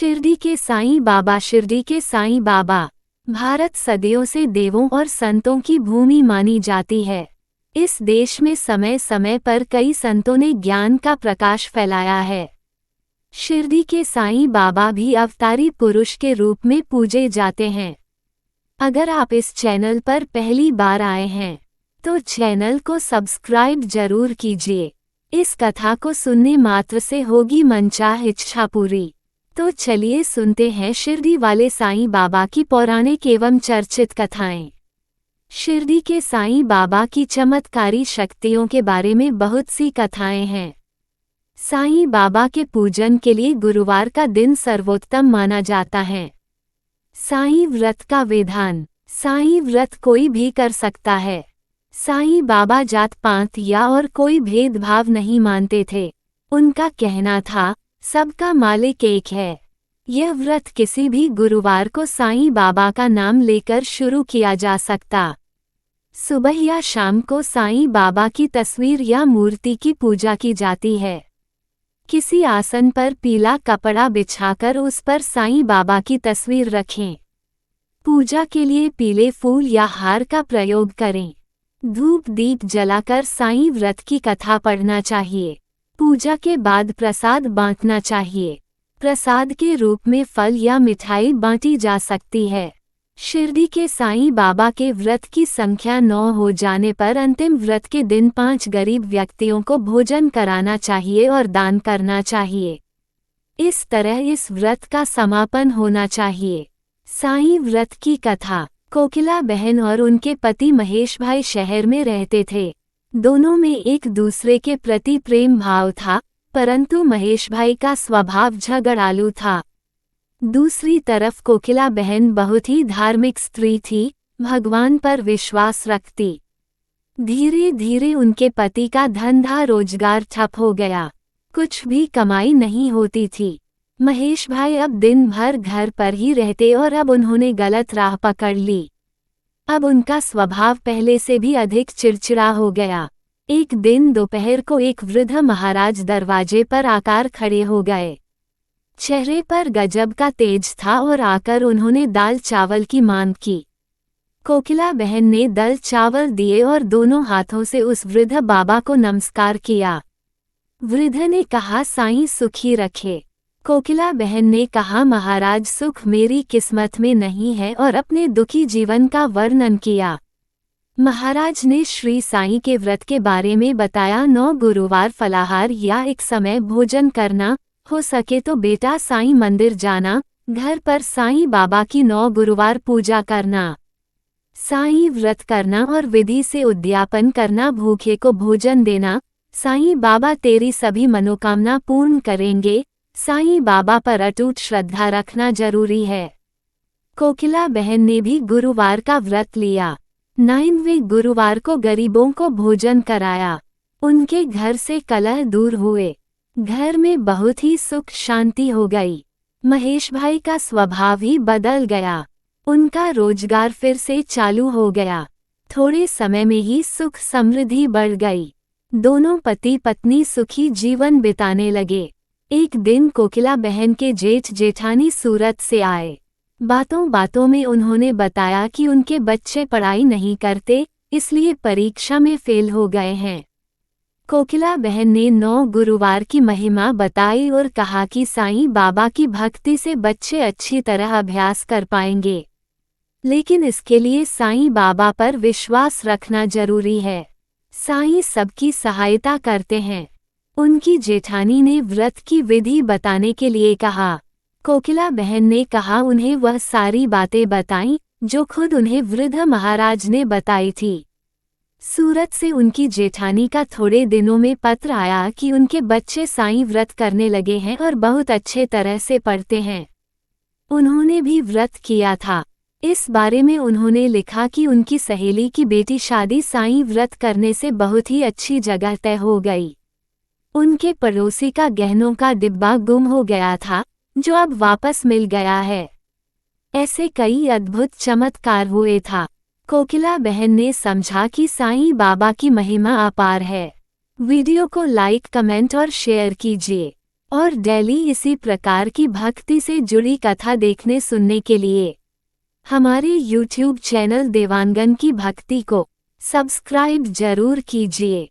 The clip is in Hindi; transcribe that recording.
शिरडी के साईं बाबा। शिरडी के साईं बाबा भारत सदियों से देवों और संतों की भूमि मानी जाती है। इस देश में समय समय पर कई संतों ने ज्ञान का प्रकाश फैलाया है। शिरडी के साईं बाबा भी अवतारी पुरुष के रूप में पूजे जाते हैं। अगर आप इस चैनल पर पहली बार आए हैं तो चैनल को सब्सक्राइब जरूर कीजिए। इस कथा को सुनने मात्र से होगी मनचाह इच्छा पूरी। तो चलिए सुनते हैं शिरडी वाले साईं बाबा की पौराणिक एवं चर्चित कथाएं। शिरडी के साईं बाबा की चमत्कारी शक्तियों के बारे में बहुत सी कथाएं हैं। साईं बाबा के पूजन के लिए गुरुवार का दिन सर्वोत्तम माना जाता है। साईं व्रत का विधान। साईं व्रत कोई भी कर सकता है। साईं बाबा जात पात या और कोई भेदभाव नहीं मानते थे। उनका कहना था, सबका मालिक एक है। यह व्रत किसी भी गुरुवार को साईं बाबा का नाम लेकर शुरू किया जा सकता। सुबह या शाम को साईं बाबा की तस्वीर या मूर्ति की पूजा की जाती है। किसी आसन पर पीला कपड़ा बिछाकर उस पर साईं बाबा की तस्वीर रखें। पूजा के लिए पीले फूल या हार का प्रयोग करें। धूप दीप जलाकर साईं व्रत की कथा पढ़ना चाहिए। पूजा के बाद प्रसाद बांटना चाहिए। प्रसाद के रूप में फल या मिठाई बांटी जा सकती है। शिरडी के साईं बाबा के व्रत की संख्या 9 हो जाने पर अंतिम व्रत के दिन 5 गरीब व्यक्तियों को भोजन कराना चाहिए और दान करना चाहिए। इस तरह इस व्रत का समापन होना चाहिए। साईं व्रत की कथा। कोकिला बहन और उनके पति महेश भाई शहर में रहते थे। दोनों में एक दूसरे के प्रति प्रेम भाव था, परंतु महेश भाई का स्वभाव झगड़ालू था। दूसरी तरफ कोकिला बहन बहुत ही धार्मिक स्त्री थी, भगवान पर विश्वास रखती। धीरे धीरे उनके पति का धंधा रोजगार ठप हो गया। कुछ भी कमाई नहीं होती थी। महेश भाई अब दिन भर घर पर ही रहते और अब उन्होंने गलत राह पकड़ ली। अब उनका स्वभाव पहले से भी अधिक चिड़चिड़ा हो गया। एक दिन दोपहर को एक वृद्ध महाराज दरवाजे पर आकर खड़े हो गए। चेहरे पर गजब का तेज था और आकर उन्होंने दाल चावल की मांग की। कोकिला बहन ने दाल चावल दिए और दोनों हाथों से उस वृद्ध बाबा को नमस्कार किया। वृद्ध ने कहा, साईं सुखी रखे। कोकिला बहन ने कहा, महाराज सुख मेरी किस्मत में नहीं है, और अपने दुखी जीवन का वर्णन किया। महाराज ने श्री साईं के व्रत के बारे में बताया। 9 गुरुवार फलाहार या एक समय भोजन करना, हो सके तो बेटा साईं मंदिर जाना, घर पर साईं बाबा की 9 गुरुवार पूजा करना, साईं व्रत करना और विधि से उद्यापन करना, भूखे को भोजन देना। साईं बाबा तेरी सभी मनोकामना पूर्ण करेंगे। साईं बाबा पर अटूट श्रद्धा रखना जरूरी है। कोकिला बहन ने भी गुरुवार का व्रत लिया। 9वें गुरुवार को गरीबों को भोजन कराया। उनके घर से कलह दूर हुए। घर में बहुत ही सुख शांति हो गई। महेश भाई का स्वभाव ही बदल गया। उनका रोजगार फिर से चालू हो गया। थोड़े समय में ही सुख समृद्धि बढ़ गई। दोनों पति पत्नी सुखी जीवन बिताने लगे। एक दिन कोकिला बहन के जेठ जेठानी सूरत से आए। बातों बातों में उन्होंने बताया कि उनके बच्चे पढ़ाई नहीं करते, इसलिए परीक्षा में फेल हो गए हैं। कोकिला बहन ने 9 गुरुवार की महिमा बताई और कहा कि साईं बाबा की भक्ति से बच्चे अच्छी तरह अभ्यास कर पाएंगे, लेकिन इसके लिए साईं बाबा पर विश्वास रखना जरूरी है। साईं सबकी सहायता करते हैं। उनकी जेठानी ने व्रत की विधि बताने के लिए कहा। कोकिला बहन ने कहा उन्हें वह सारी बातें बताईं जो खुद उन्हें वृद्ध महाराज ने बताई थी। सूरत से उनकी जेठानी का थोड़े दिनों में पत्र आया कि उनके बच्चे साईं व्रत करने लगे हैं और बहुत अच्छे तरह से पढ़ते हैं। उन्होंने भी व्रत किया था। इस बारे में उन्होंने लिखा कि उनकी सहेली की बेटी शादी साईं व्रत करने से बहुत ही अच्छी जगह तय हो गई। उनके पड़ोसी का गहनों का डिब्बा गुम हो गया था, जो अब वापस मिल गया है। ऐसे कई अद्भुत चमत्कार हुए था। कोकिला बहन ने समझा कि साईं बाबा की महिमा अपार है। वीडियो को लाइक, कमेंट और शेयर कीजिए और डेली इसी प्रकार की भक्ति से जुड़ी कथा देखने सुनने के लिए हमारे YouTube चैनल देवांगन की भक्ति को सब्सक्राइब जरूर कीजिए।